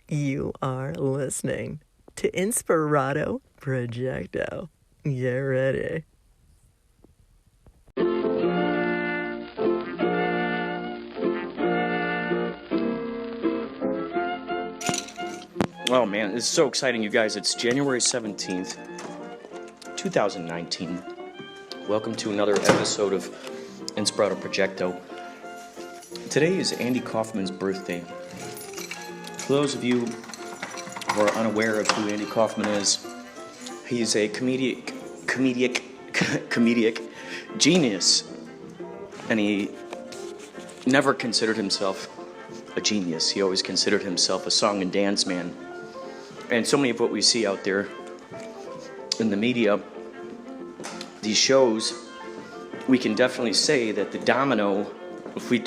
You are listening to Inspirado Projecto. Get ready. Oh man, this is so exciting, you guys. It's January 17th, 2019. Welcome to another episode of Inspirado Projecto. Today is Andy Kaufman's birthday. For those of you who are unaware of who Andy Kaufman is, he's a comedic genius, and he never considered himself a genius. He always considered himself a song and dance man. And so many of what we see out there in the media, these shows, we can definitely say that the domino, if we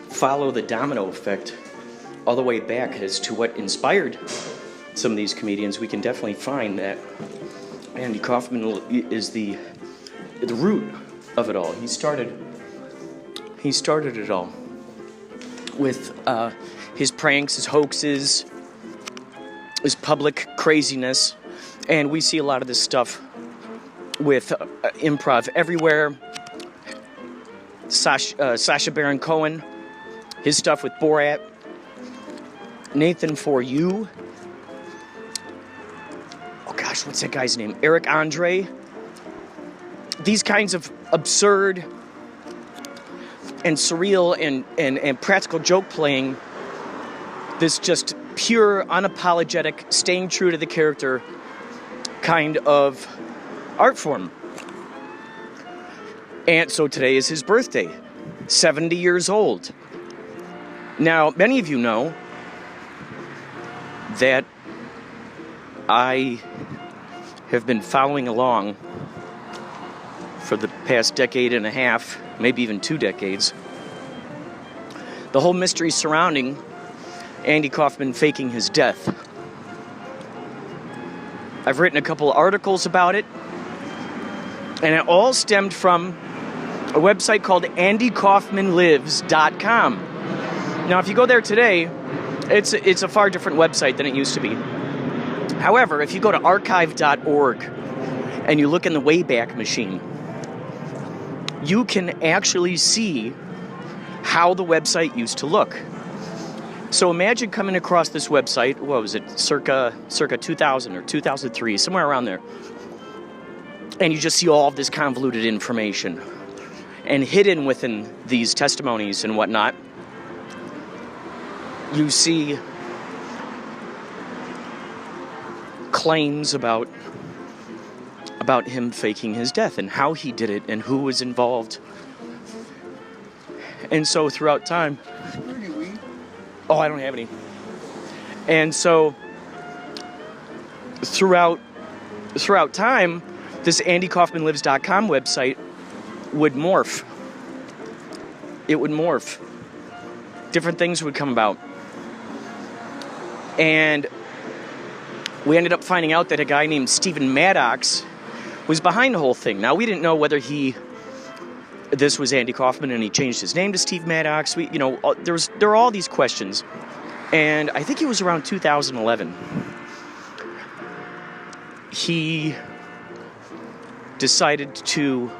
follow the domino effect all the way back as to what inspired some of these comedians, we can definitely find that Andy Kaufman is the root of it all. He started it all with his pranks, his hoaxes, his public craziness, and we see a lot of this stuff with improv everywhere. Sacha Baron Cohen, his stuff with Borat, Nathan For You. Oh gosh, what's that guy's name? Eric Andre. These kinds of absurd and surreal and practical joke playing, this just pure, unapologetic, staying true to the character kind of art form. And so today is his birthday, 70 years old. Now, many of you know that I have been following along for the past decade and a half, maybe even 2 decades, the whole mystery surrounding Andy Kaufman faking his death. I've written a couple articles about it, and it all stemmed from a website called andykaufmanlives.com. Now, if you go there today, it's a far different website than it used to be. However, if you go to archive.org and you look in the Wayback Machine, you can actually see how the website used to look. So imagine coming across this website, what was it, circa 2000 or 2003, somewhere around there, and you just see all of this convoluted information. And hidden within these testimonies and whatnot, you see claims about him faking his death and how he did it and who was involved. And so throughout time... Oh, I don't have any. And so throughout time, this andykaufmanlives.com website would morph. It would morph. Different things would come about. And we ended up finding out that a guy named Stephen Maddox was behind the whole thing. Now, we didn't know whether this was Andy Kaufman and he changed his name to Steve Maddox. There were all these questions. And I think it was around 2011. He decided to...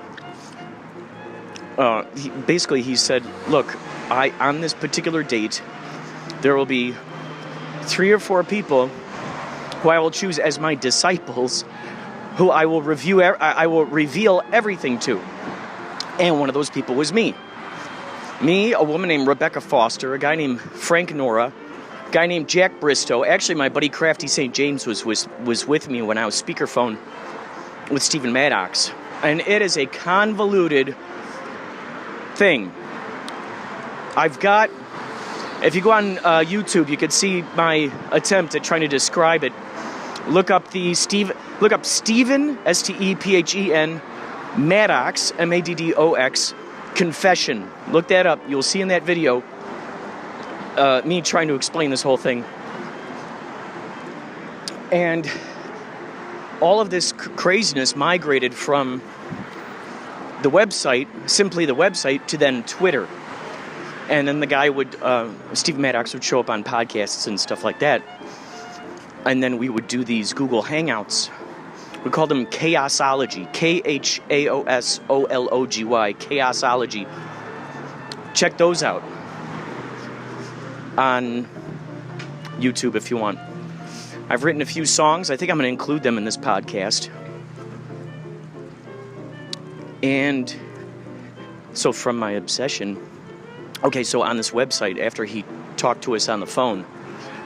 he said, look, on this particular date, there will be 3 or 4 people who I will choose as my disciples, who I will reveal everything to. And one of those people was me. Me, a woman named Rebecca Foster, a guy named Frank Nora, a guy named Jack Bristow. Actually, my buddy Crafty St. James was with me when I was speakerphone with Stephen Maddox. And it is a convoluted thing. If you go on YouTube, you could see my attempt at trying to describe it. Look up Stephen, Stephen, Maddox, Maddox, confession. Look that up. You'll see in that video me trying to explain this whole thing. And all of this craziness migrated from the website, simply the website, to then Twitter. And then the guy would, Steve Maddox would show up on podcasts and stuff like that. And then we would do these Google Hangouts. We called them Chaosology, Chaosology, Chaosology. Check those out on YouTube if you want. I've written a few songs. I think I'm going to include them in this podcast. And so from my obsession... Okay, so on this website, after he talked to us on the phone,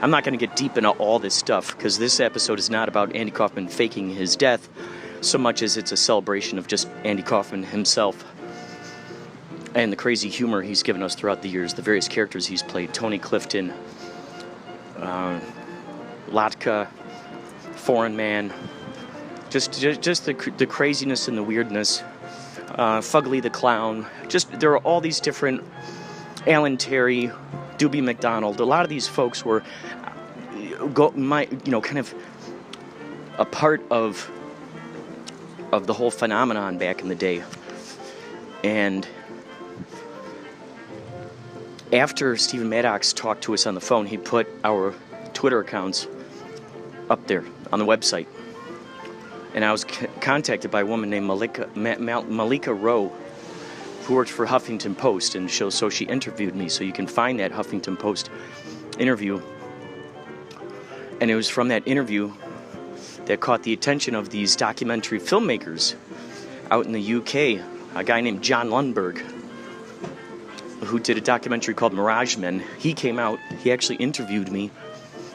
I'm not going to get deep into all this stuff, because this episode is not about Andy Kaufman faking his death, so much as it's a celebration of just Andy Kaufman himself and the crazy humor he's given us throughout the years, the various characters he's played, Tony Clifton, Latka, Foreign Man, just the craziness and the weirdness, Fugly the Clown, there are all these different... Alan Terry, Doobie McDonald, a lot of these folks were kind of a part of the whole phenomenon back in the day. And after Stephen Maddox talked to us on the phone, he put our Twitter accounts up there on the website. And I was contacted by a woman named Malika Rowe, who worked for Huffington Post, and so she interviewed me. So you can find that Huffington Post interview. And it was from that interview that caught the attention of these documentary filmmakers out in the UK. A guy named John Lundberg, who did a documentary called Mirage Men. He came out, he actually interviewed me.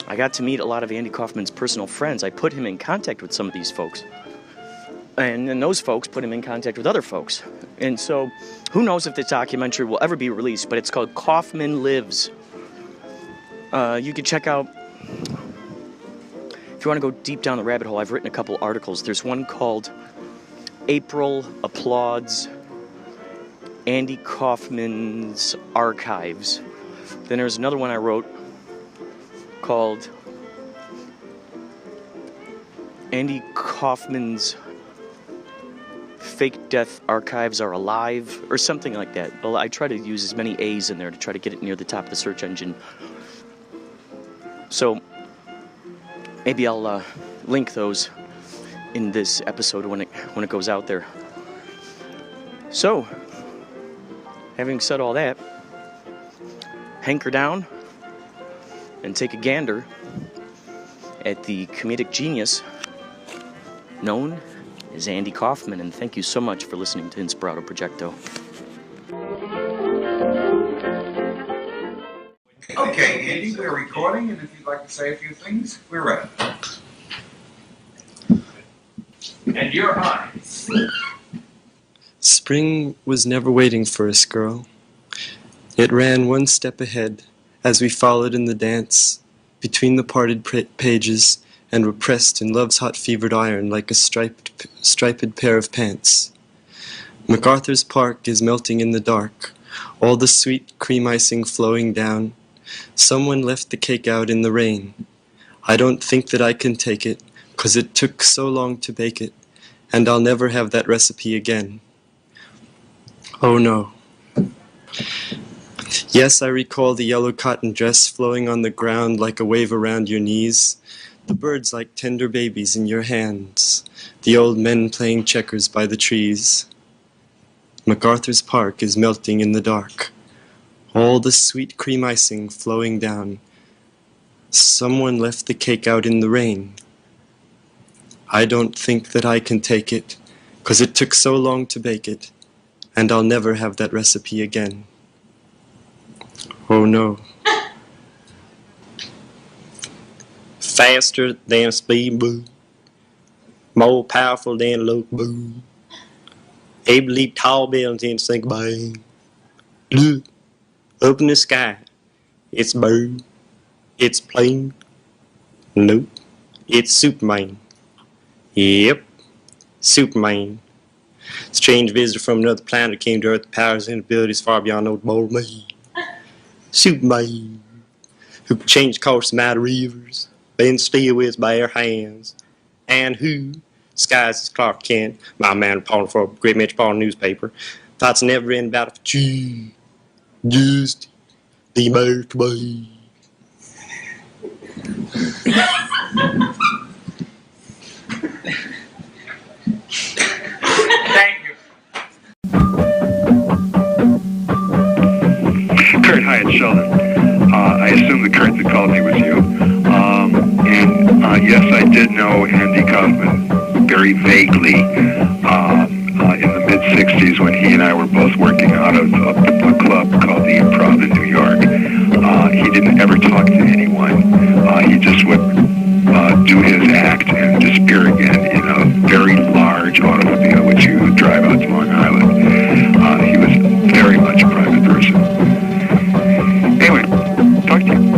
I got to meet a lot of Andy Kaufman's personal friends. I put him in contact with some of these folks. And then those folks put him in contact with other folks. And so, who knows if this documentary will ever be released, but it's called Kaufman Lives. You can check out, if you want to go deep down the rabbit hole, I've written a couple articles. There's one called April Applauds Andy Kaufman's Archives. Then there's another one I wrote called Andy Kaufman's Fake Death Archives Are Alive, or something like that. Well, I try to use as many A's in there to try to get it near the top of the search engine. So maybe I'll link those in this episode when it goes out there. So, having said all that, hanker down and take a gander at the comedic genius known as Andy Kaufman, and thank you so much for listening to Inspirado Projecto. Okay, Andy, we're recording, and if you'd like to say a few things, we're ready. And you're on. Spring was never waiting for us, girl. It ran one step ahead as we followed in the dance between the parted pages and were pressed in love's hot fevered iron like a striped pair of pants. MacArthur's Park is melting in the dark, all the sweet cream icing flowing down. Someone left the cake out in the rain. I don't think that I can take it, 'cause it took so long to bake it, and I'll never have that recipe again. Oh no. Yes, I recall the yellow cotton dress flowing on the ground like a wave around your knees, the birds like tender babies in your hands, the old men playing checkers by the trees. MacArthur's Park is melting in the dark, all the sweet cream icing flowing down. Someone left the cake out in the rain. I don't think that I can take it, 'cause it took so long to bake it, and I'll never have that recipe again. Oh no. Faster than speed, boo. More powerful than look, boo. Able to leap tall buildings and sink, bang. Look, up in the sky. It's bird. It's plane. Nope. It's Superman. Yep. Superman. Strange visitor from another planet came to Earth with powers and abilities far beyond old bold me. Superman, who could change the course of mighty rivers, bend steel with his bare hands, and who, disguised as Clark Kent, my man reporting for a great metropolitan newspaper, thoughts never end about a cheese, just the American way. Thank you. Kurt, hi, it's Sheldon. I assume the Kurt that called me was you. Yes, I did know Andy Kaufman very vaguely in the mid-'60s when he and I were both working out of a club called the Improv in New York. He didn't ever talk to anyone. He just would do his act and disappear again in a very large automobile which you would drive out to Long Island. He was very much a private person. Anyway, talk to you.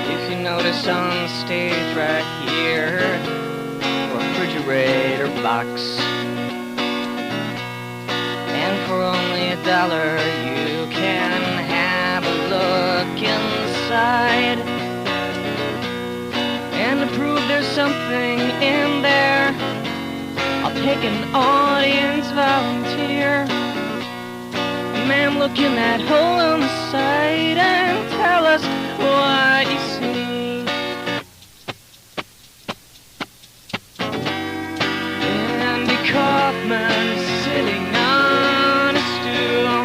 If you notice on stage right here, refrigerator box, and for only $1 you can have a look inside. And to prove there's something in there, I'll take an audience volunteer. Ma'am, look in that hole on the side and tell us what you see. Andy Kaufman is sitting on a stool,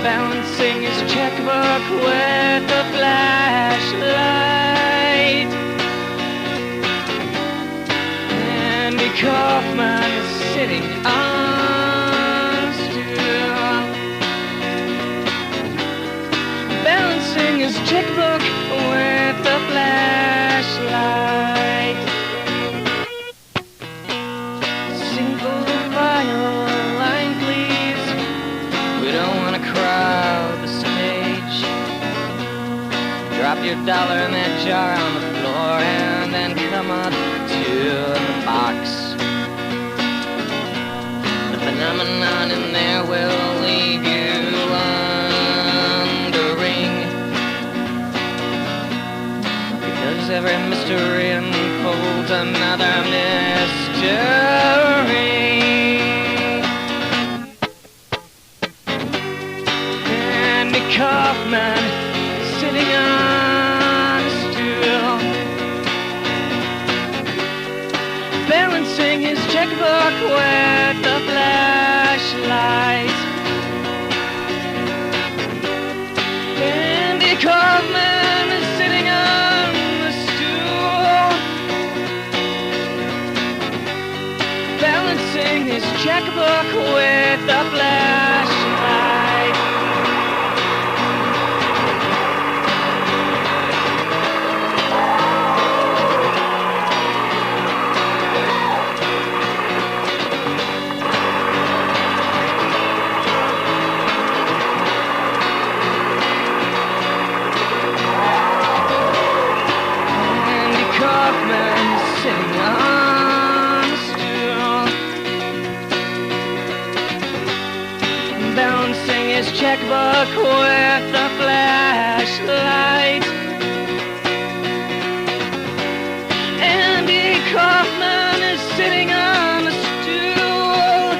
balancing his checkbook with a flashlight. Andy Kaufman is sitting on a stool, balancing his checkbook with a flashlight. Single file line, please. We don't want to crowd the stage. Drop your $1 in that jar on the floor and then come up to the box. The phenomenon in there will leave you wondering, because every mystery unfolds another mystery. Andy Kaufman sitting on a stool, balancing his checkbook with a flashlight. Andy Kaufman is sitting on the stool, balancing his checkbook with a flashlight. Andy Kaufman is sitting on a stool, balancing his checkbook with a flashlight. Andy Kaufman is sitting on a stool,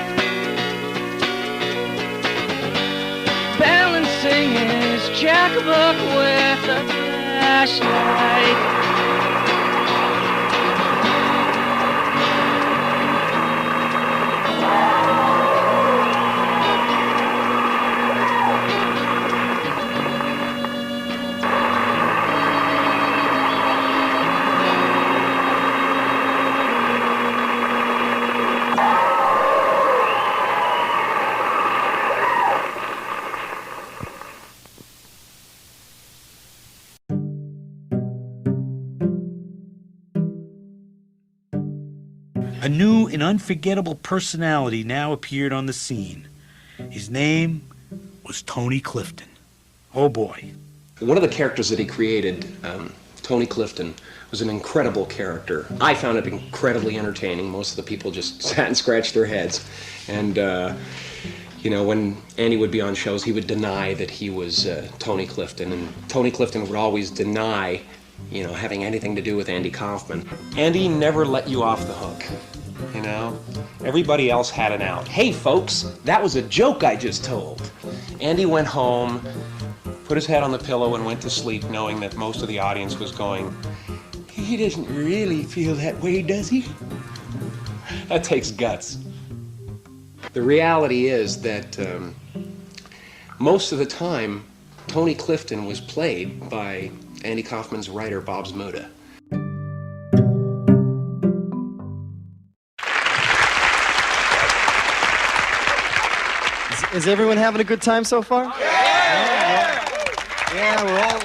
balancing his checkbook with a flashlight. A new and unforgettable personality now appeared on the scene. His name was Tony Clifton. Oh boy, One of the characters that he created, Tony Clifton, was an incredible character. I found it incredibly entertaining. Most of the people just sat and scratched their heads. And, you know, when Andy would be on shows, he would deny that he was Tony Clifton. And Tony Clifton would always deny, you know, having anything to do with Andy Kaufman. Andy never let you off the hook, you know? Everybody else had an out. Hey, folks, that was a joke I just told. Andy went home, put his head on the pillow and went to sleep knowing that most of the audience was going, he doesn't really feel that way, does he? That takes guts. The reality is that most of the time, Tony Clifton was played by Andy Kaufman's writer, Bob Zmuda. Is everyone having a good time so far? Yeah,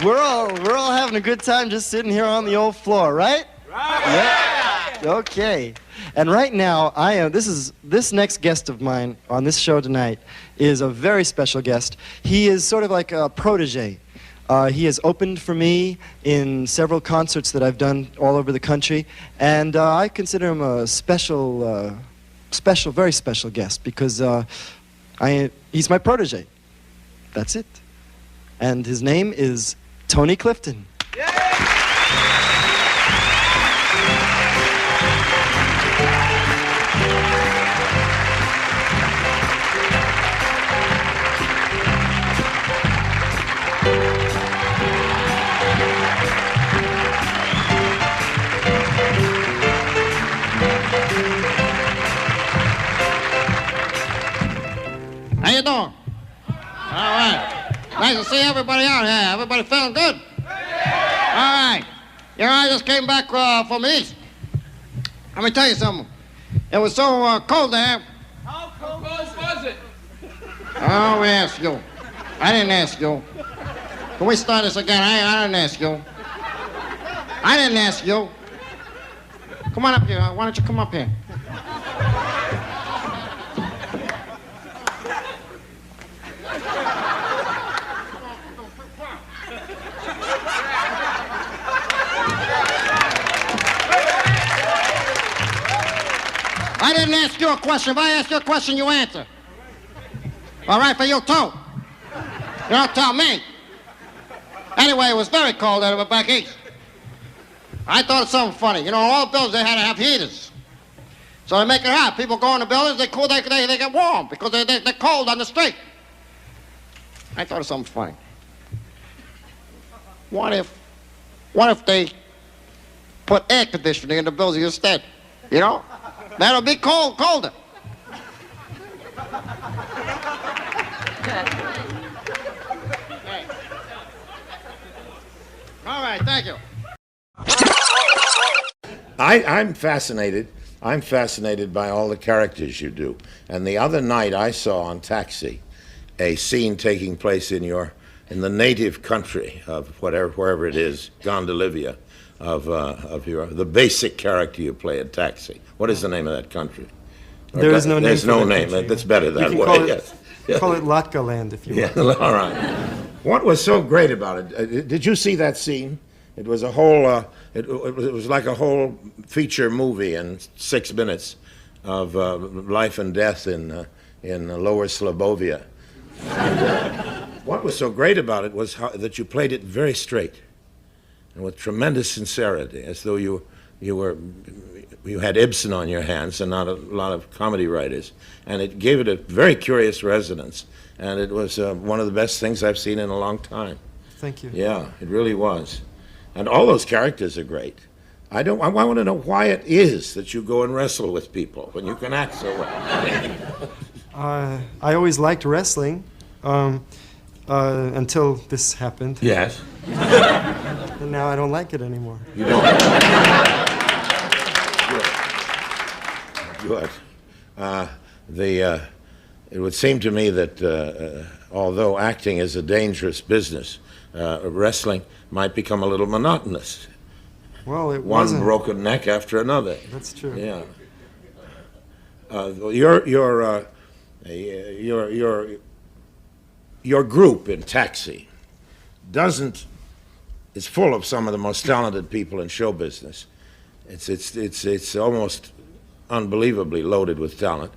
we're all having a good time just sitting here on the old floor, right? Right. Yep. Okay. And right now, this next guest of mine on this show tonight is a very special guest. He is sort of like a protege. He has opened for me in several concerts that I've done all over the country, and I consider him a very special guest because he's my protege. That's it. And his name is Tony Clifton. How you doing? All right. Nice to see everybody out here. Everybody feeling good? All right. You know, I just came back from the East. Let me tell you something. It was so cold there. How cold was it? Oh, we asked you. I didn't ask you. Can we start this again? I didn't ask you. I didn't ask you. Come on up here. Why don't you come up here? I didn't ask you a question. If I ask you a question, you answer. All right, for you too. You don't tell me. Anyway, it was very cold out back east. I thought of something funny. You know, all buildings, they had to have heaters. So they make it hot. People go in the buildings, they cool, they get warm because they're cold on the street. I thought of something funny. What if they put air conditioning in the buildings instead? You know? That'll be colder. All right, thank you. I'm fascinated. I'm fascinated by all the characters you do. And the other night I saw on Taxi a scene taking place in the native country of wherever it is, Gondolivia, of the basic character you play at Taxi. What is the name of that country? There is no name. There's no name. That's better that way. Yes. Call it Latka Land if you want. Yeah, all right. What was so great about it? Did you see that scene? It was a whole. It was like a whole feature movie in 6 minutes of life and death in Lower Slobovia. And, what was so great about it was that you played it very straight and with tremendous sincerity, as though you had Ibsen on your hands and not a lot of comedy writers, and it gave it a very curious resonance. And it was one of the best things I've seen in a long time. Thank you. Yeah, it really was. And all those characters are great. I want to know why it is that you go and wrestle with people when you can act so well. I always liked wrestling until this happened. Yes. And now I don't like it anymore. You don't? Good. It would seem to me that although acting is a dangerous business, wrestling might become a little monotonous. Well, it One wasn't. broken neck after another. That's true. Yeah. Your group in Taxi, is full of some of the most talented people in show business. It's almost unbelievably loaded with talent.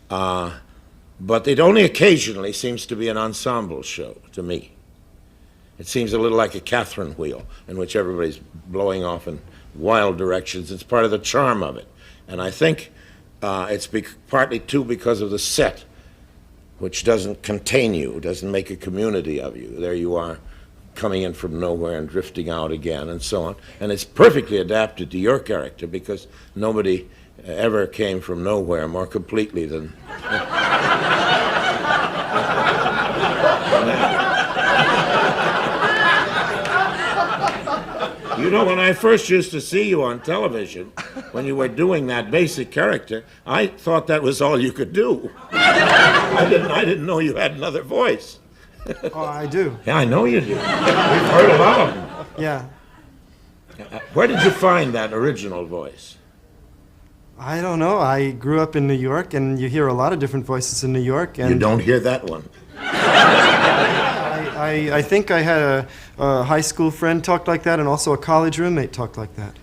But it only occasionally seems to be an ensemble show to me. It seems a little like a Catherine wheel in which everybody's blowing off in wild directions. It's part of the charm of it. And I think it's partly too because of the set, which doesn't contain you, doesn't make a community of you. There you are, coming in from nowhere and drifting out again and so on. And it's perfectly adapted to your character because nobody ever came from nowhere more completely than... You know, when I first used to see you on television, when you were doing that basic character, I thought that was all you could do. I didn't know you had another voice. Oh, I do. Yeah, I know you do. We've heard a lot of them. Yeah. Where did you find that original voice? I don't know. I grew up in New York, and you hear a lot of different voices in New York. And you don't hear that one. I think I had a high school friend talked like that, and also a college roommate talked like that.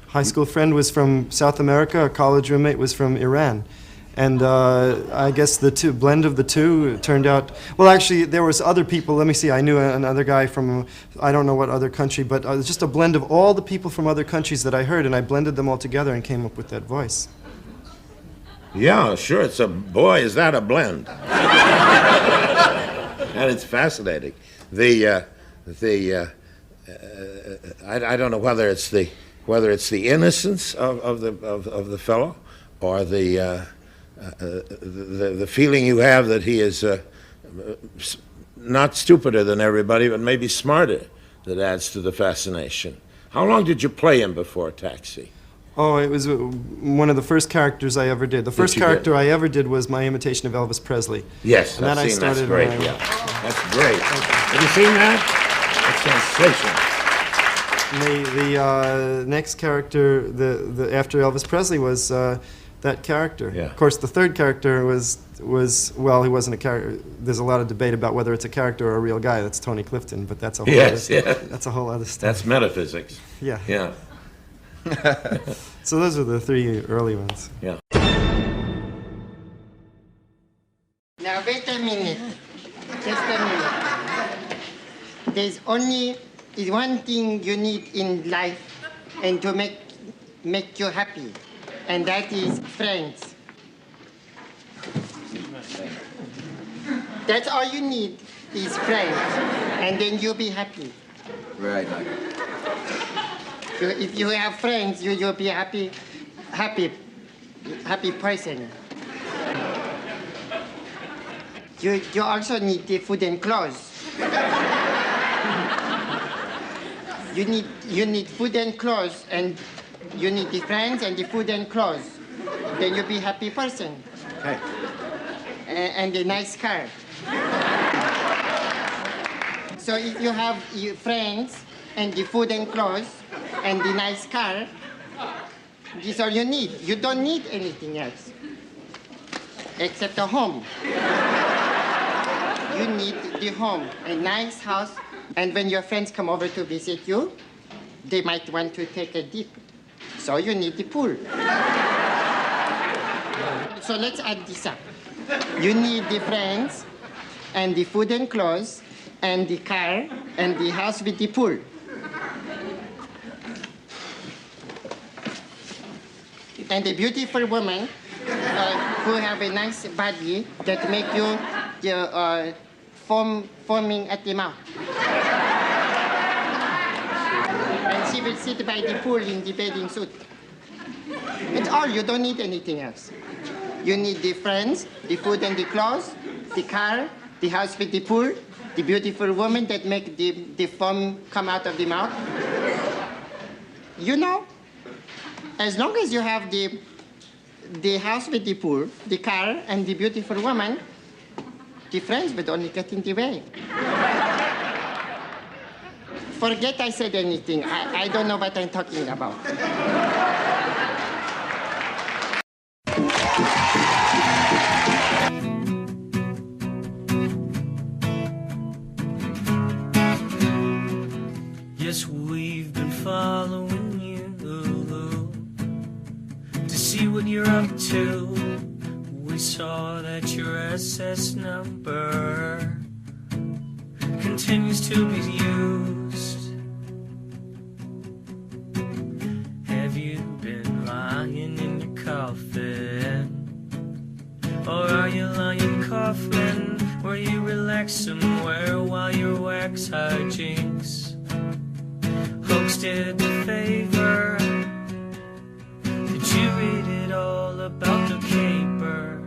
High school friend was from South America. A college roommate was from Iran. And I guess the blend of the two turned out... Well, actually, there was other people. Let me see. I knew another guy from, I don't know what other country, but it was just a blend of all the people from other countries that I heard, and I blended them all together and came up with that voice. Yeah, sure. Boy, is that a blend. And it's fascinating. I don't know whether it's the innocence of the fellow or the feeling you have that he is not stupider than everybody, but maybe smarter, that adds to the fascination. How long did you play him before Taxi? Oh, it was one of the first characters I ever did. The first character I ever did was my imitation of Elvis Presley. Yes, and I've seen that. That's great. Yeah, that's great. Have you seen that? That's sensational. The next character, after Elvis Presley, was that character. Yeah. Of course, the third character was well, he wasn't a character. There's a lot of debate about whether it's a character or a real guy. That's Tony Clifton, but that's a whole that's a whole other story. That's metaphysics. Yeah. Yeah. So those are the three early ones. Yeah. Now wait a minute. Just a minute. There's only one thing you need in life and to make you happy, and that is friends. That's all you need is friends, and then you'll be happy. Right. If you have friends, you'll be happy person. You also need the food and clothes. You need food and clothes, and you need the friends and the food and clothes. Then you'll be happy person. Okay. And a nice car. So if you have your friends and the food and clothes and the nice car, this is all you need. You don't need anything else except a home. You need the home, a nice house, and when your friends come over to visit you, they might want to take a dip. So you need the pool. So let's add this up. You need the friends and the food and clothes and the car and the house with the pool. And a beautiful woman who have a nice body that make you foaming at the mouth. And she will sit by the pool in the bathing suit. It's all. You don't need anything else. You need the friends, the food and the clothes, the car, the house with the pool, the beautiful woman that make the foam come out of the mouth. You know, as long as you have the house with the pool, the car, and the beautiful woman, the friends would only get in the way. Forget I said anything. I don't know what I'm talking about. see what you're up to. We saw that your SS number continues to be used. Have you been lying in your coffin? Or are you lying coughing where you relax somewhere while your wax hijinks hoax did the favor? Did you read it all about the caper?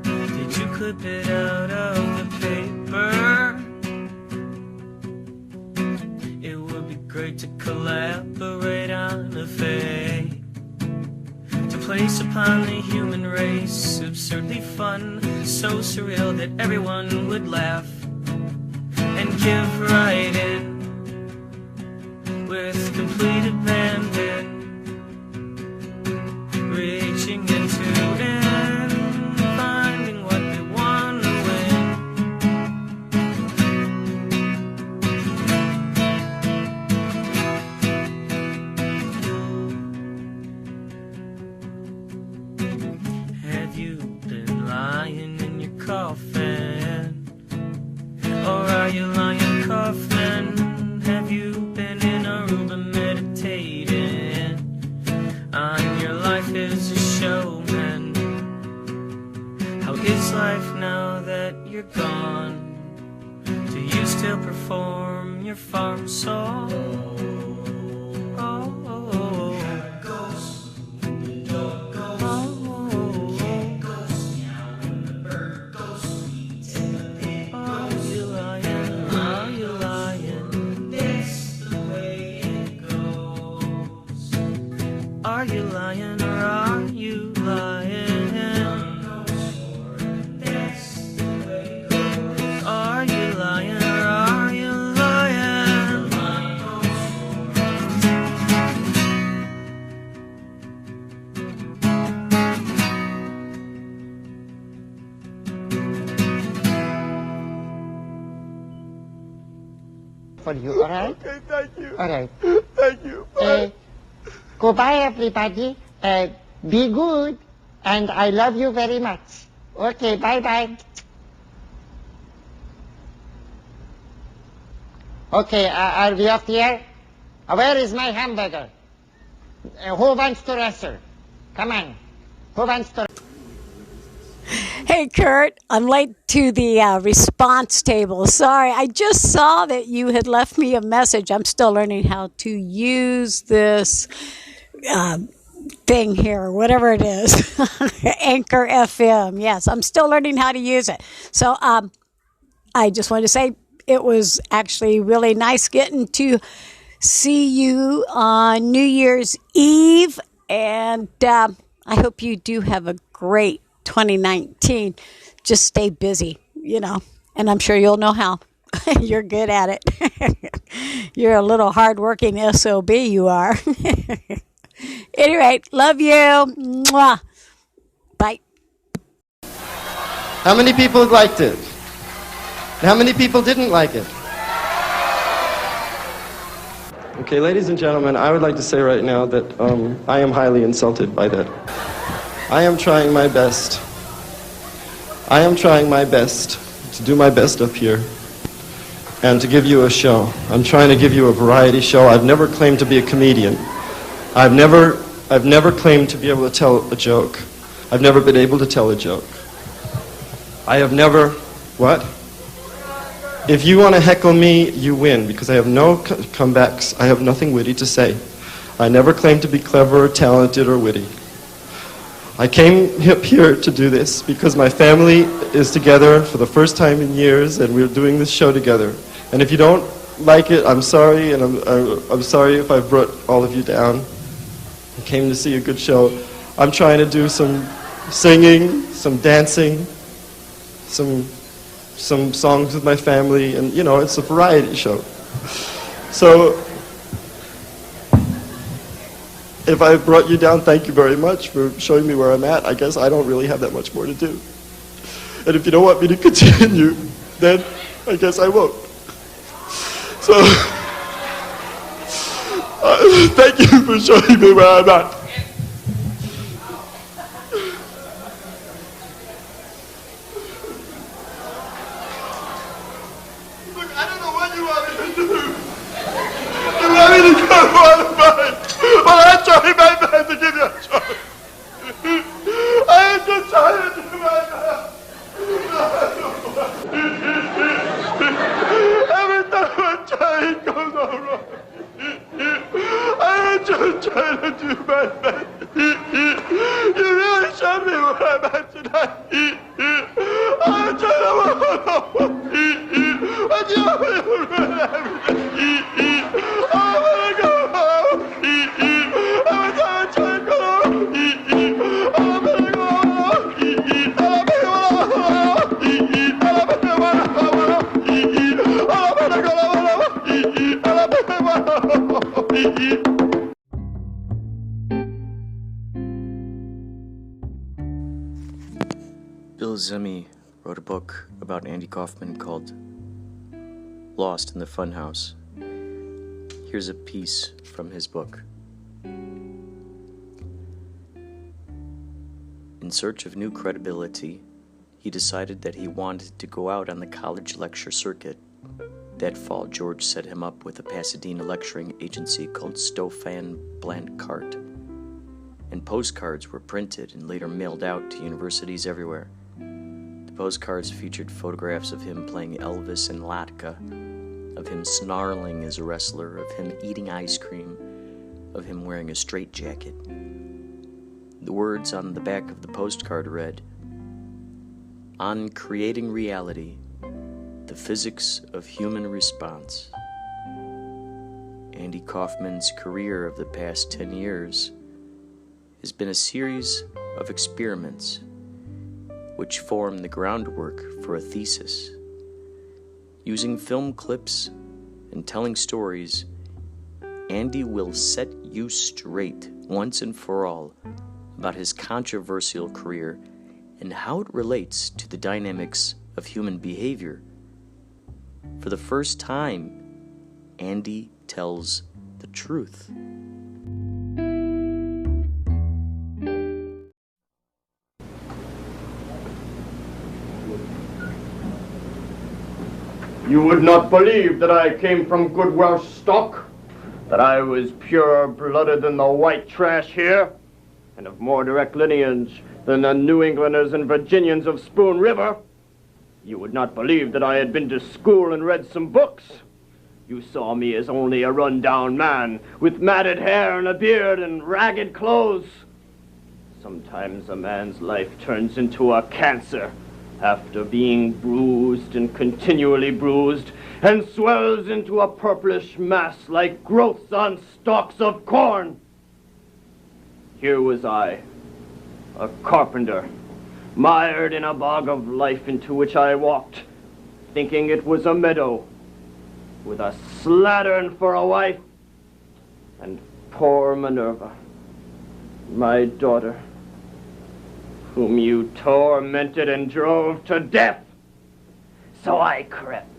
Did you clip it out of the paper? It would be great to collaborate on a fate to place upon the human race, absurdly fun, so surreal that everyone would laugh and give right in with complete abandon, reaching into and finding what they want to win. Have you been lying in your coffin? Or are you lying coughing? Have you been in Aruba meditating on your life as a showman? How is life now that you're gone? Do you still perform your farm song? Are you lying or are you lying? Are you lying or are you lying? For you, all right? Okay, thank you. All right. Thank you. Bye. Goodbye, everybody. Be good, and I love you very much. Okay, bye-bye. Okay, are we off the air? Where is my hamburger? Who wants to wrestle? Come on. Who wants to... Hey, Kurt, I'm late to the response table. Sorry, I just saw that you had left me a message. I'm still learning how to use this thing here, whatever it is. Anchor FM. Yes, I'm still learning how to use it. So I just wanted to say it was actually really nice getting to see you on New Year's Eve. And I hope you do have a great 2019. Just stay busy, and I'm sure you'll know how. You're good at it. You're a little hardworking SOB, you are. Anyway, love you. Mwah. Bye. How many people liked it? How many people didn't like it? Okay, ladies and gentlemen, I would like to say right now that I am highly insulted by that. I am trying my best. I am trying my best to do my best up here and to give you a show. I'm trying to give you a variety show. I've never claimed to be a comedian. I've never claimed to be able to tell a joke. I've never been able to tell a joke. I have never, what? If you want to heckle me, you win, because I have no comebacks. I have nothing witty to say. I never claimed to be clever or talented or witty. I came up here to do this because my family is together for the first time in years, and we're doing this show together. And if you don't like it, I'm sorry, and I'm sorry if I've brought all of you down. I came to see a good show. I'm trying to do some singing, some dancing, some songs with my family, and it's a variety show. So if I brought you down, thank you very much for showing me where I'm at. I guess I don't really have that much more to do. And if you don't want me to continue, then I guess I won't. So thank you for showing me where I'm at. just trying to do my best. You really showed me what I'm at tonight. I'm trying to work on but you ruin everything. I wanna go home. Every time I try to go home, I'm gonna go home. Bill Zemi wrote a book about Andy Kaufman called Lost in the Funhouse. Here's a piece from his book. In search of new credibility, he decided that he wanted to go out on the college lecture circuit. That fall, George set him up with a Pasadena lecturing agency called Stofan Blancart, and postcards were printed and later mailed out to universities everywhere. The postcards featured photographs of him playing Elvis and Latka, of him snarling as a wrestler, of him eating ice cream, of him wearing a straitjacket. The words on the back of the postcard read, "On creating reality, the physics of human response." Andy Kaufman's career of the past 10 years has been a series of experiments which form the groundwork for a thesis. Using film clips and telling stories, Andy will set you straight once and for all about his controversial career and how it relates to the dynamics of human behavior. For the first time, Andy tells the truth. You would not believe that I came from good Welsh stock, that I was purer-blooded than the white trash here, and of more direct lineage than the New Englanders and Virginians of Spoon River. You would not believe that I had been to school and read some books. You saw me as only a run-down man, with matted hair and a beard and ragged clothes. Sometimes a man's life turns into a cancer, after being bruised and continually bruised, and swells into a purplish mass like growths on stalks of corn. Here was I, a carpenter, mired in a bog of life into which I walked, thinking it was a meadow, with a slattern for a wife, and poor Minerva, my daughter, whom you tormented and drove to death. So I crept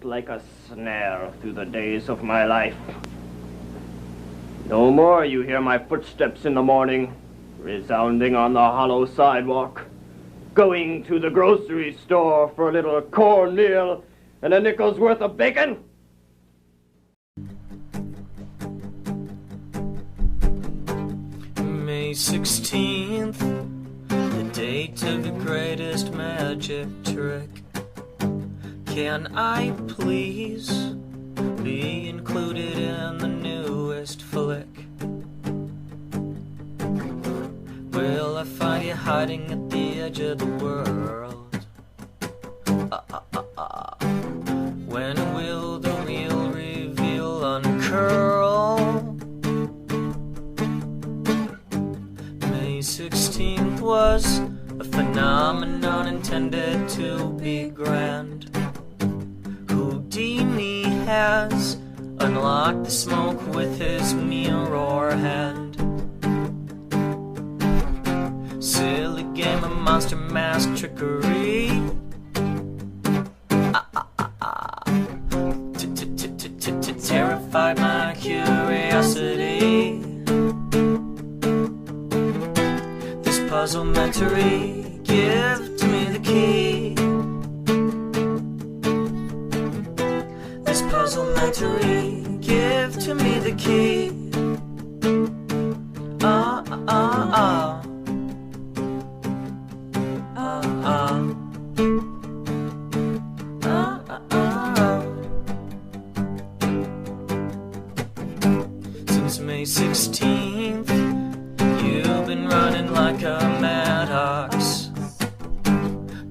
like a snail through the days of my life. No more you hear my footsteps in the morning, resounding on the hollow sidewalk, going to the grocery store for a little cornmeal and a nickel's worth of bacon. May 16th, the date of the greatest magic trick. Can I please be included in the newest flick? Will I find you hiding at the edge of the world? When will the real reveal uncurl? May 16th was a phenomenon intended to be grand. Houdini has unlocked the smoke with his mirror hand. Silly game of monster mask trickery. Terrified my curiosity. This puzzlementary, give to me the key. This puzzlementary, give to me the key. since May 16th. You've been running like a mad ox.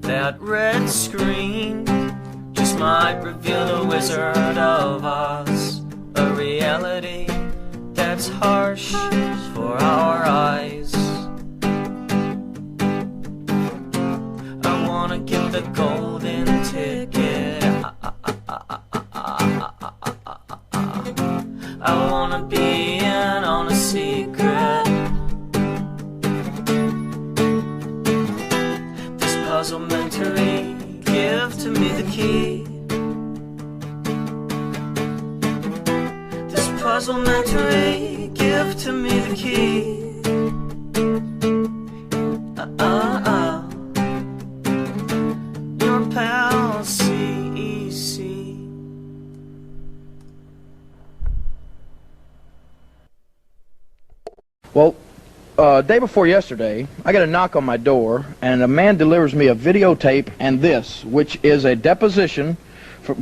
That red screen just might reveal the Wizard of Oz, a reality that's harsh for our eyes. I wanna get the golden ticket. I wanna be in on a secret. This puzzlementary, give to me the key. This puzzlementary, give to me the key. Your pal CEC. Well, day before yesterday, I got a knock on my door, and a man delivers me a videotape and this, which is a deposition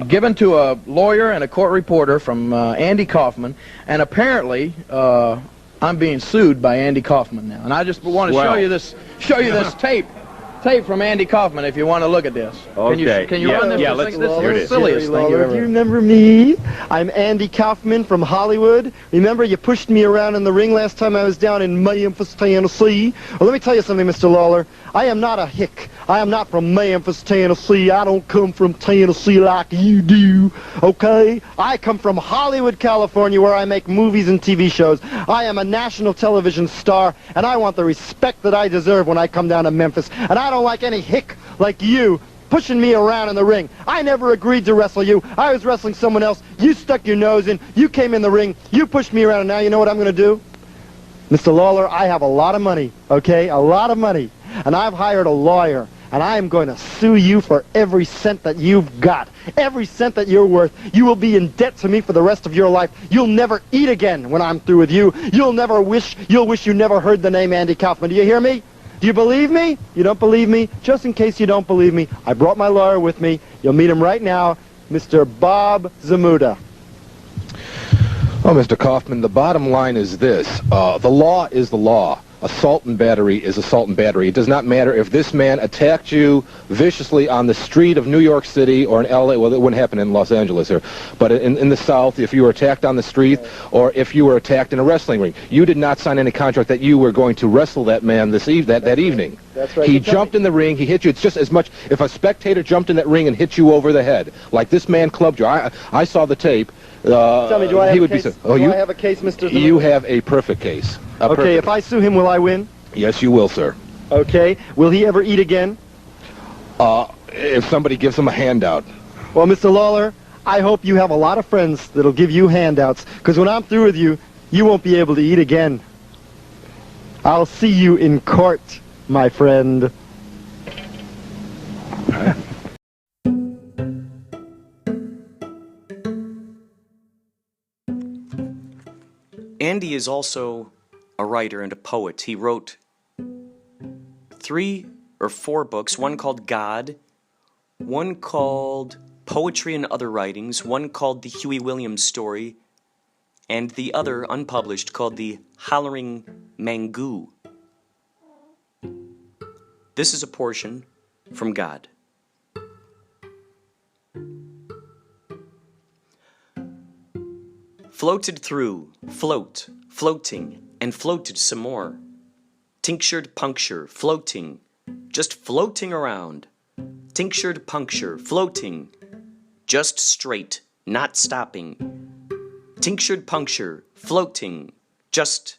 given to a lawyer and a court reporter from Andy Kaufman, and apparently I'm being sued by Andy Kaufman now. And I just want to show you this tape from Andy Kaufman if you want to look at this. Okay. Can you run this? Yeah, this let's is the silliest thing you've ever. Do you remember me? I'm Andy Kaufman from Hollywood. Remember you pushed me around in the ring last time I was down in Memphis, Tennessee? Well, let me tell you something, Mr. Lawler. I am not a hick. I am not from Memphis, Tennessee. I don't come from Tennessee like you do, okay? I come from Hollywood, California, where I make movies and TV shows. I am a national television star, and I want the respect that I deserve when I come down to Memphis. And I don't like any hick like you pushing me around in the ring. I never agreed to wrestle you. I was wrestling someone else. You stuck your nose in. You came in the ring. You pushed me around, and now you know what I'm going to do? Mr. Lawler, I have a lot of money, okay? A lot of money. And I've hired a lawyer, and I am going to sue you for every cent that you've got. Every cent that you're worth. You will be in debt to me for the rest of your life. You'll never eat again when I'm through with you. You'll wish you never heard the name Andy Kaufman. Do you hear me? Do you believe me? You don't believe me? Just in case you don't believe me, I brought my lawyer with me. You'll meet him right now, Mr. Bob Zamuda. Oh, Mr. Kaufman, the bottom line is this. The law is the law. Assault and battery is assault and battery. It does not matter if this man attacked you viciously on the street of New York City or in L.A. Well, it wouldn't happen in Los Angeles here. But in the South, if you were attacked on the street or if you were attacked in a wrestling ring, you did not sign any contract that you were going to wrestle that man that evening. That's right. He jumped in the ring. He hit you. It's just as much if a spectator jumped in that ring and hit you over the head, like this man clubbed you. I saw the tape. Tell me, do I have a case? Oh, do I have a case, Mr. Zamuda? You have a perfect case. Okay, if I sue him, will I win? Yes, you will, sir. Okay. Will he ever eat again? If somebody gives him a handout. Well, Mr. Lawler, I hope you have a lot of friends that'll give you handouts, because when I'm through with you, you won't be able to eat again. I'll see you in court, my friend. Andy is also a writer and a poet. He wrote 3 or 4 books, one called God, one called Poetry and Other Writings, one called The Huey Williams Story, and the other, unpublished, called The Hollering Mangoo. This is a portion from God. Floated through, float, floating, and floated some more. Tinctured puncture, floating, just floating around. Tinctured puncture, floating, just straight, not stopping. Tinctured puncture, floating, just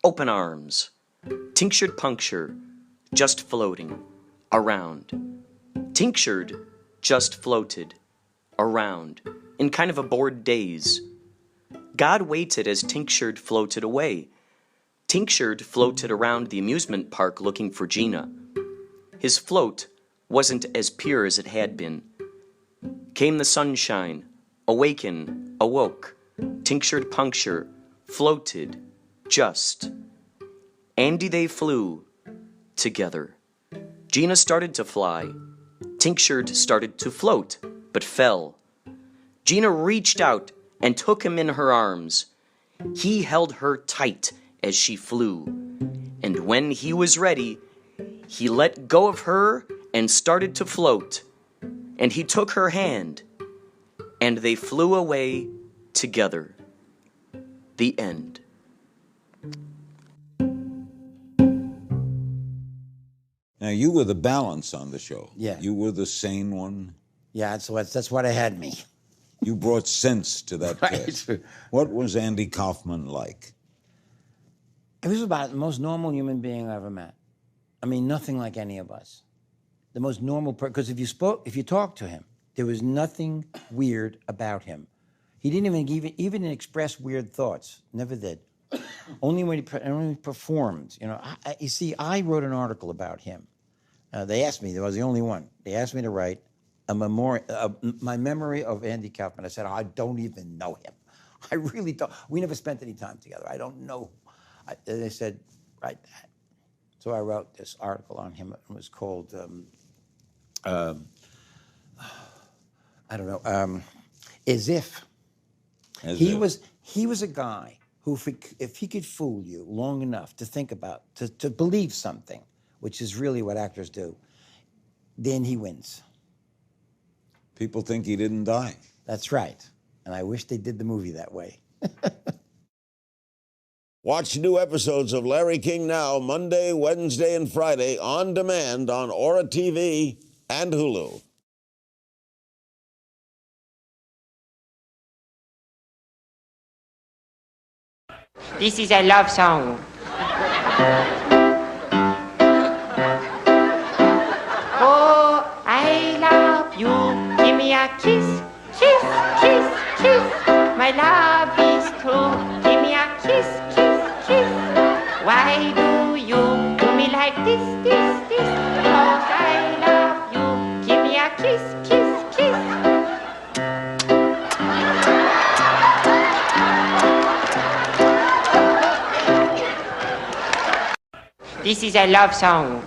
open arms. Tinctured puncture, just floating, around. Tinctured, just floated, around, in kind of a bored daze. God waited as Tinctured floated away. Tinctured floated around the amusement park looking for Gina. His float wasn't as pure as it had been. Came the sunshine, awaken, awoke, tinctured puncture, floated, just. Andy they flew, together. Gina started to fly. Tinctured started to float, but fell. Gina reached out and took him in her arms. He held her tight as she flew, and when he was ready, he let go of her and started to float, and he took her hand, and they flew away together. The end. Now, you were the balance on the show. Yeah. You were the sane one. Yeah, that's what I had me. You brought sense to that Right. cast. What was Andy Kaufman like? He was about the most normal human being I ever met. I mean, nothing like any of us. The most normal person. Because if you talked to him, there was nothing weird about him. He didn't even express weird thoughts. Never did. Only when he performed. You know, you see, I wrote an article about him. They asked me. I was the only one. They asked me to write my memory of Andy Kaufman. I said, I don't even know him. I really don't. We never spent any time together. I don't know. They said, write that. So I wrote this article on him. It was called, I don't know, As If. He was a guy who, if he could fool you long enough to think about, to believe something, which is really what actors do, then he wins. People think he didn't die. That's right. And I wish they did the movie that way. Watch new episodes of Larry King Now Monday, Wednesday, and Friday on demand on Aura TV and Hulu. This is a love song. Oh, I love you. Give me a kiss, kiss, kiss, kiss. My love is true. Give me a kiss, kiss, kiss. Why do you do me like this, this, this? Because I love you. Give me a kiss, kiss, kiss. This is a love song.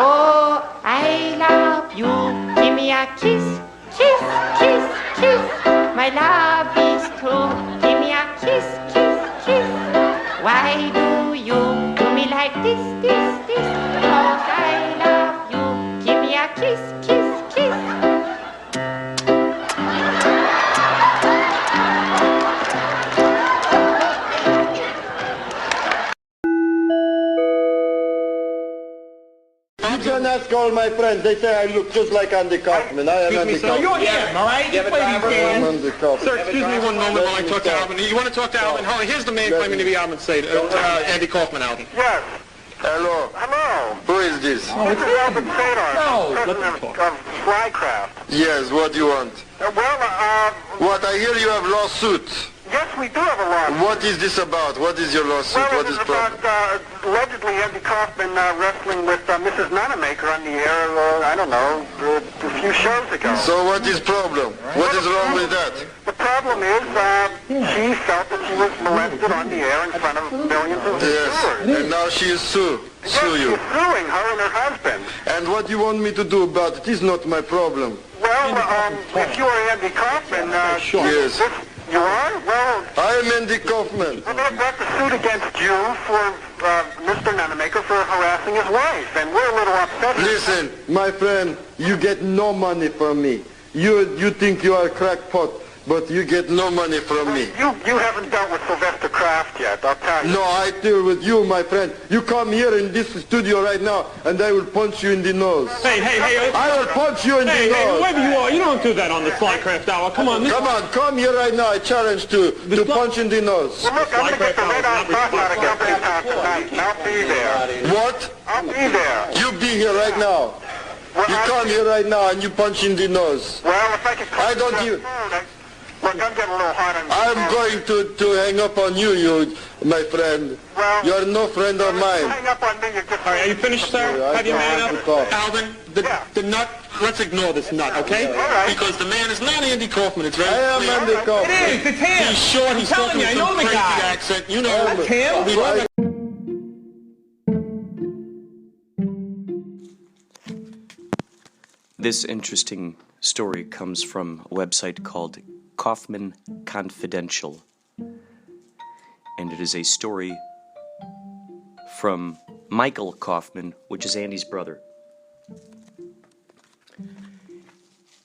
Oh, I love you. Give me a kiss, kiss, kiss, kiss. My love is true. Give me a kiss, kiss, kiss. Why do you do me like this, this, this? Because I love you. Give me a kiss, kiss, kiss. You can ask all my friends. They say I look just like Andy Kaufman. I am Excuse Andy me, sir. Kaufman. You're him, all right? Just wait I am Andy Kaufman. Sir, excuse me one moment while I talk to Alvin. You want to talk to Alvin? Hold on. Here's the man claiming to be Alvin Sater, Andy Kaufman, Alvin. Yes. Hello. Hello. Who is this? Oh, it's Alvin Sater. No, president of Flycraft. Yes, what do you want? What, I hear you have lawsuits. Yes, we do have a lawsuit. What is this about? What is your lawsuit? Well, What is it is problem? about allegedly Andy Kaufman wrestling with Mrs. Nanomaker on the air, I don't know, a few shows ago. So what is problem? What is wrong with that? The problem is she felt that she was molested on the air in front of millions of Yes, viewers. and now she is sue you. She's suing her and her husband. And what you want me to do about it is not my problem. Well, if you are Andy Kaufman, Yes. You are? Well, I am Andy Kaufman. well, they brought the suit against you for Mr. Nanomaker for harassing his wife, and we're a little upset. Listen, my friend, you get no money from me. You think you are a crackpot, but you get no money from me. You haven't dealt with Sylvester Kraft yet, I'll tell you. No, I deal with you, my friend. You come here in this studio right now, and I will punch you in the nose. Hey, I will punch you in the nose. Hey, whoever you are, you don't do that on the Flycraft Hour. Come on. Come on, come here right now. I challenge to punch in the nose. Well, look, I'm going to get the red on top out of Company Town tonight, and I'll be there. What? I'll be there. You be here right now. You come here right now and you punch in the nose. Well, if I could I don't you. Look, I'm getting a little hot on I'm going to hang up on you, my friend. Well, you're no friend of mine. Hang up on me, you're just... All right, are you finished, sir? Have you man up? Alvin, the nut, let's ignore this nut, okay? All right. Because the man is not Andy Kaufman, it's very I clear. am Andy Kaufman. It is, it's him. He's short, he's talking with some crazy accent. You know, That's him. we love it. This interesting story comes from a website called Kaufman Confidential. And it is a story from Michael Kaufman, which is Andy's brother.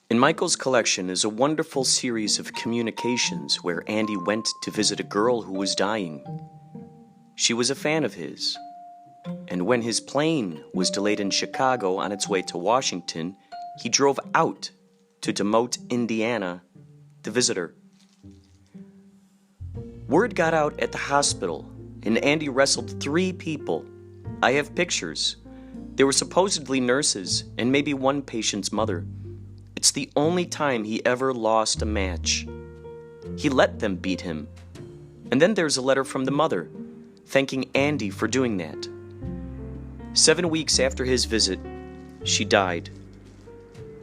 In Michael's collection is a wonderful series of communications where Andy went to visit a girl who was dying. She was a fan of his. And when his plane was delayed in Chicago on its way to Washington, he drove out to Demote, Indiana, to visit her. Word got out at the hospital, and Andy wrestled 3 people. I have pictures. They were supposedly nurses, and maybe one patient's mother. It's the only time he ever lost a match. He let them beat him. And then there's a letter from the mother, thanking Andy for doing that. 7 weeks after his visit, she died.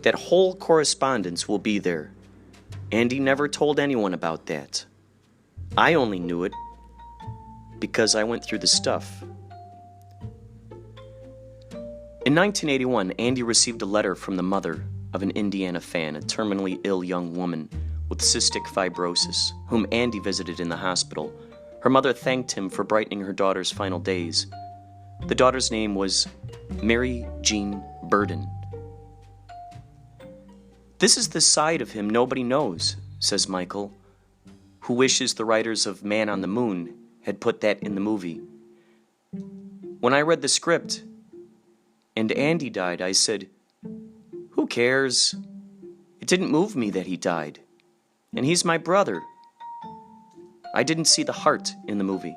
That whole correspondence will be there. Andy never told anyone about that. I only knew it because I went through the stuff. In 1981, Andy received a letter from the mother of an Indiana fan, a terminally ill young woman with cystic fibrosis, whom Andy visited in the hospital. Her mother thanked him for brightening her daughter's final days. The daughter's name was Mary Jean Burden. This is the side of him nobody knows, says Michael, who wishes the writers of Man on the Moon had put that in the movie. When I read the script and Andy died, I said, who cares? It didn't move me that he died. And he's my brother. I didn't see the heart in the movie.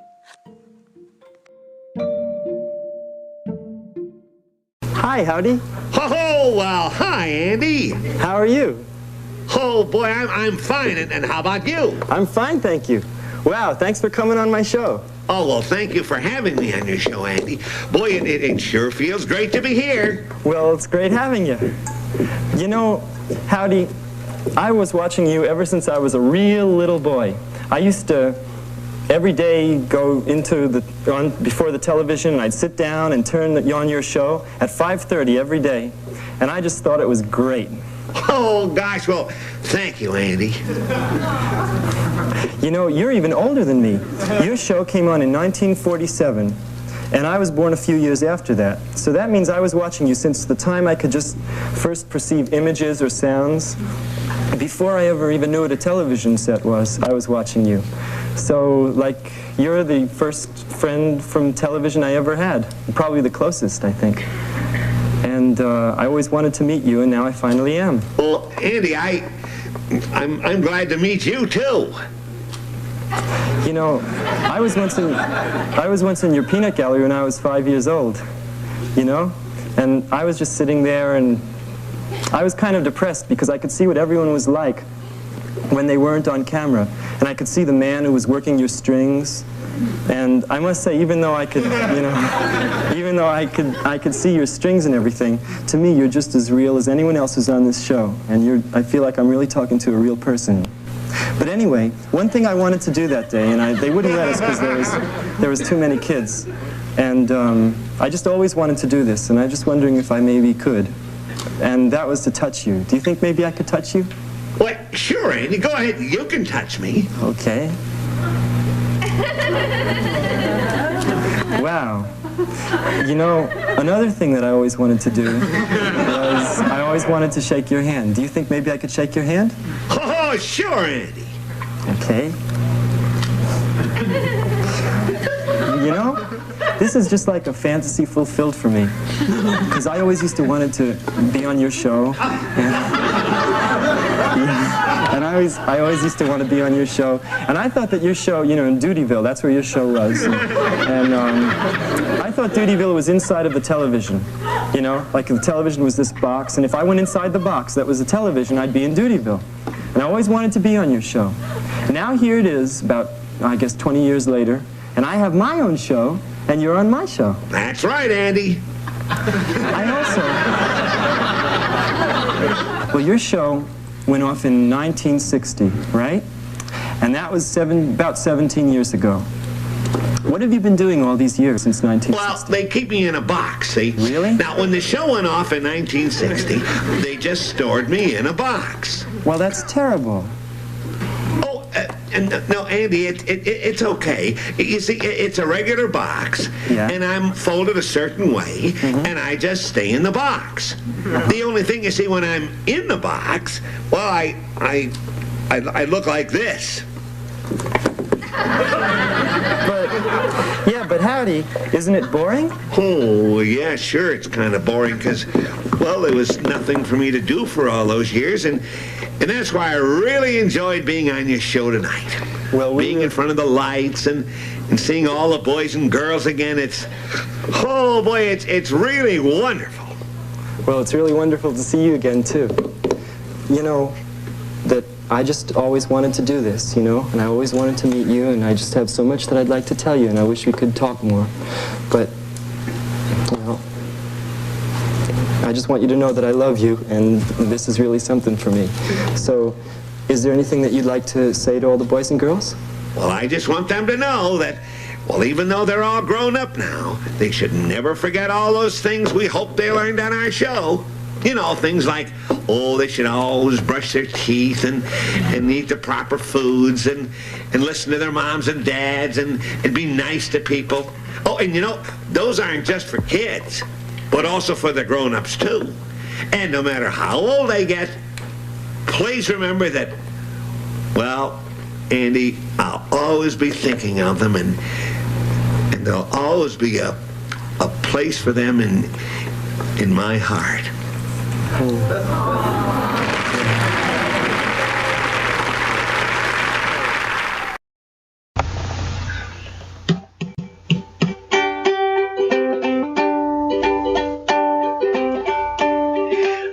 Hi, Howdy. Oh, well, hi, Andy. How are you? Oh, boy, I'm fine. And how about you? I'm fine, thank you. Wow, thanks for coming on my show. Oh, well, thank you for having me on your show, Andy. Boy, it sure feels great to be here. Well, it's great having you. You know, Howdy, I was watching you ever since I was a real little boy. I used to every day go before the television, and I'd sit down and turn on your show at 5:30 every day, and I just thought it was great. Oh, gosh, well, thank you, Andy. You know, you're even older than me. Your show came on in 1947, and I was born a few years after that. So that means I was watching you since the time I could just first perceive images or sounds. Before I ever even knew what a television set was, I was watching you. So, like, you're the first friend from television I ever had. Probably the closest, I think. And I always wanted to meet you, and now I finally am. Well, Andy, I'm glad to meet you, too. You know, I was once in your peanut gallery when I was 5 years old, you know? And I was just sitting there, and I was kind of depressed because I could see what everyone was like when they weren't on camera. And I could see the man who was working your strings. And I must say, even though I could, you know, even though I could see your strings and everything, to me you're just as real as anyone else who's on this show. And I feel like I'm really talking to a real person. But anyway, one thing I wanted to do that day, and they wouldn't let us because there was too many kids. And I just always wanted to do this, and I'm just wondering if I maybe could. And that was to touch you. Do you think maybe I could touch you? Well, sure, Andy. Go ahead. You can touch me. Okay. Wow. You know, another thing that I always wanted to do was I always wanted to shake your hand. Do you think maybe I could shake your hand? Oh, sure, Andy. Okay. You know, this is just like a fantasy fulfilled for me. Because I always used to wanted to be on your show. And I always used to want to be on your show. And I thought that your show, you know, in Dutyville, that's where your show was. And I thought Dutyville was inside of the television. You know, like the television was this box. And if I went inside the box that was the television, I'd be in Dutyville. And I always wanted to be on your show. Now here it is, about, I guess, 20 years later. And I have my own show, and you're on my show. That's right, Andy. Well, your show went off in 1960, right? And that was about 17 years ago. What have you been doing all these years since 1960? Well, they keep me in a box, see? Really? Now, when the show went off in 1960, they just stored me in a box. Well, that's terrible. No, Andy, it's okay. You see, it's a regular box, and I'm folded a certain way, and I just stay in the box. The only thing, you see, when I'm in the box, well, I look like this. But Howdy, isn't it boring? Oh, yeah, sure, it's kind of boring, because, well, there was nothing for me to do for all those years, and that's why I really enjoyed being on your show tonight. Well, being in front of the lights and seeing all the boys and girls again, it's really wonderful. Well, it's really wonderful to see you again, too. You know, that I just always wanted to do this, you know, and I always wanted to meet you, and I just have so much that I'd like to tell you, and I wish we could talk more. But, you know, I just want you to know that I love you, and this is really something for me. So, is there anything that you'd like to say to all the boys and girls? Well, I just want them to know that, well, even though they're all grown up now, they should never forget all those things we hope they learned on our show. You know, things like, oh, they should always brush their teeth and eat the proper foods and listen to their moms and dads and be nice to people. Oh, and you know, those aren't just for kids, but also for the grown-ups, too. And no matter how old they get, please remember that, well, Andy, I'll always be thinking of them, and there'll always be a place for them in my heart.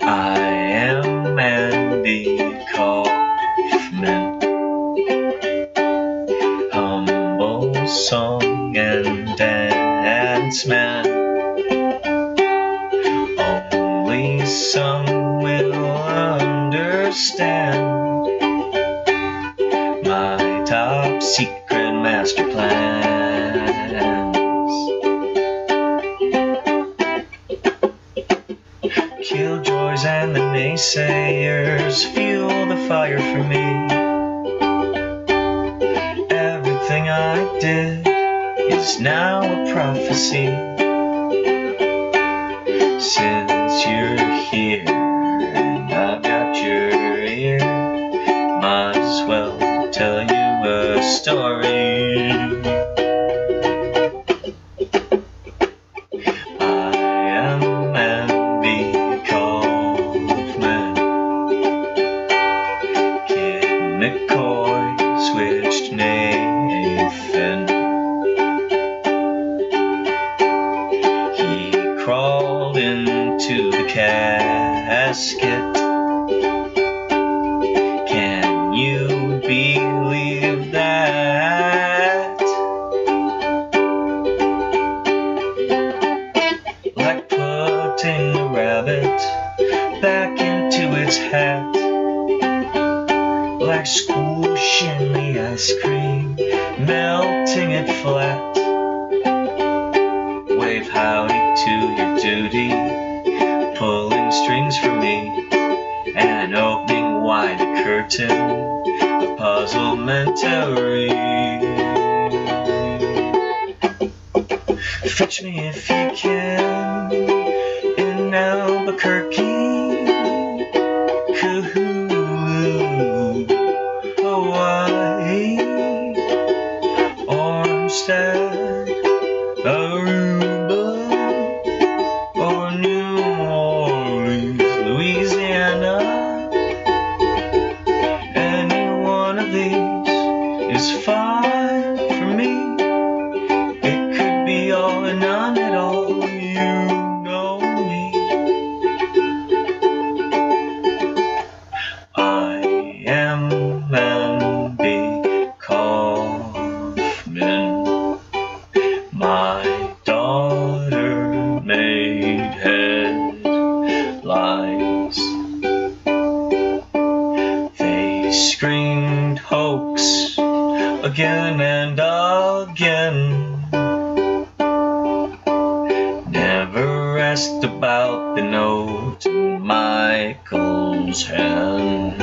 I am Andy Kaufman, humble song and dance man. Only some will understand my top secret master plans. Killjoys and the naysayers fuel the fire for me. Everything I did is now a prophecy. Since you're here and I've got your ear, might as well tell you a story. I am Andy Kaufman. Kid McCoy switched Nathan. He crawled into the casket. Can you believe that? Like putting a rabbit back into its hat. Like squishing the ice cream, melting it flat. Wave howdy to your duty, pulling strings for me, and opening wide the curtain of puzzlementary. Fetch me if you can in Albuquerque, Kahulu, Hawaii, Armstead, Aruba, or New Orleans, Louisiana. Any one of these is fine for me. It could be all or none at all, you know me. I am Andy Kaufman. My daughter made headlines. They screamed hoax again and again. Never asked about the note in Michael's hand.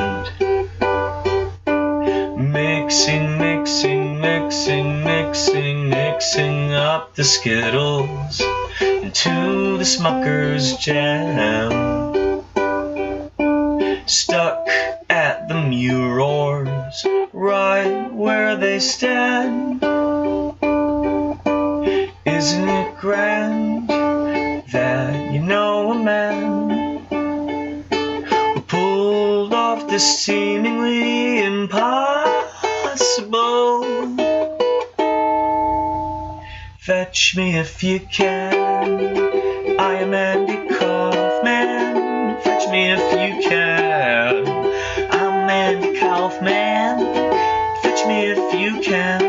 Mixing, mixing, mixing, mixing, mixing up the Skittles into the Smucker's jam. Stuck at the Murors, right where they stand. Isn't it grand that you know a man who pulled off the seemingly impossible? Fetch me if you can. I am Andy Kaufman. Fetch me if you can. I'm Andy Kaufman. Fetch me if you can.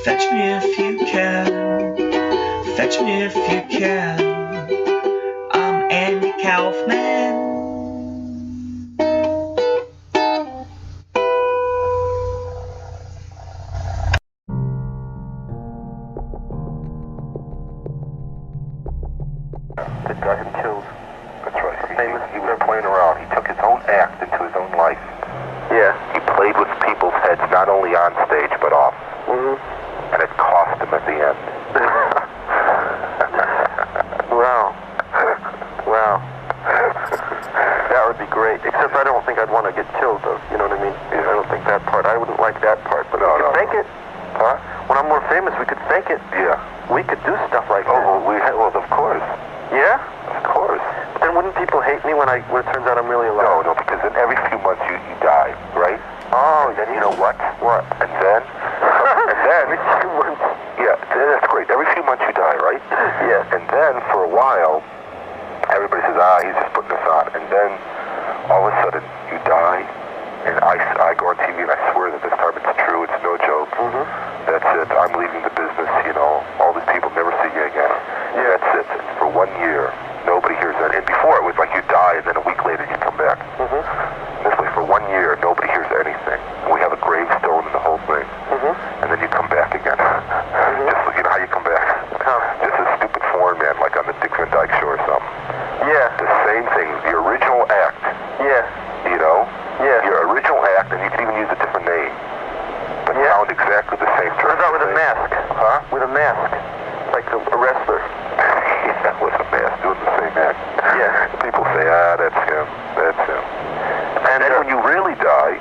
Fetch me if you can. Fetch me if you can. I'm Andy Kaufman. That got him killed. That's right. He was playing around. He took his own act into his own life. Yeah. He played with people's heads, not only on stage, but off. Mm-hmm. And it cost him at the end. Wow. Wow. That would be great. Except I don't think I'd want to get killed, though. You know what I mean? Yeah. I don't think that part. I wouldn't like that part. But we could fake it. Huh? When I'm more famous, we could fake it. Yeah. We could do stuff like that. Oh, well, of course. Yeah? Of course. But then wouldn't people hate me when it turns out I'm really alive? No, because then every few months you die, right? Oh, and then you know what? What? And then? Every few months. Yeah, that's great. Every few months you die, right? Yeah. And then for a while, everybody says, he's just putting this on. And then all of a sudden you die, and I go on TV and I swear that this time it's true. It's no joke. Mm-hmm. That's it. I'm leaving the business, you know. All these people never see you again. Yeah. That's it. For 1 year, nobody hears that. And before it was like you die and then a week later you come back. Mm-hmm. This way, for 1 year, nobody hears anything. We have a gravestone and the whole thing. Mm-hmm. And then you come back again. Mm-hmm. Just, you know how you come back? Just a stupid foreign man, like on the Dick Van Dyke Show or something. Yeah. The same thing. The original act. Yeah. You know? Yeah. Your original act, and you can even use a different name. But sound exactly the same. What about with a mask? Huh? With a mask. Like a wrestler. Yeah, with a mask, doing the same act. Yeah. People say, that's him. That's him. And then when you really die,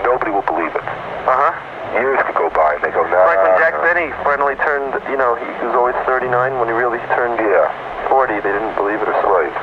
nobody will believe it. Uh-huh. Years could go by and they go, nah. Like when Jack Benny finally turned, you know, he was always 39. When he really turned 40, they didn't believe it or something. Right.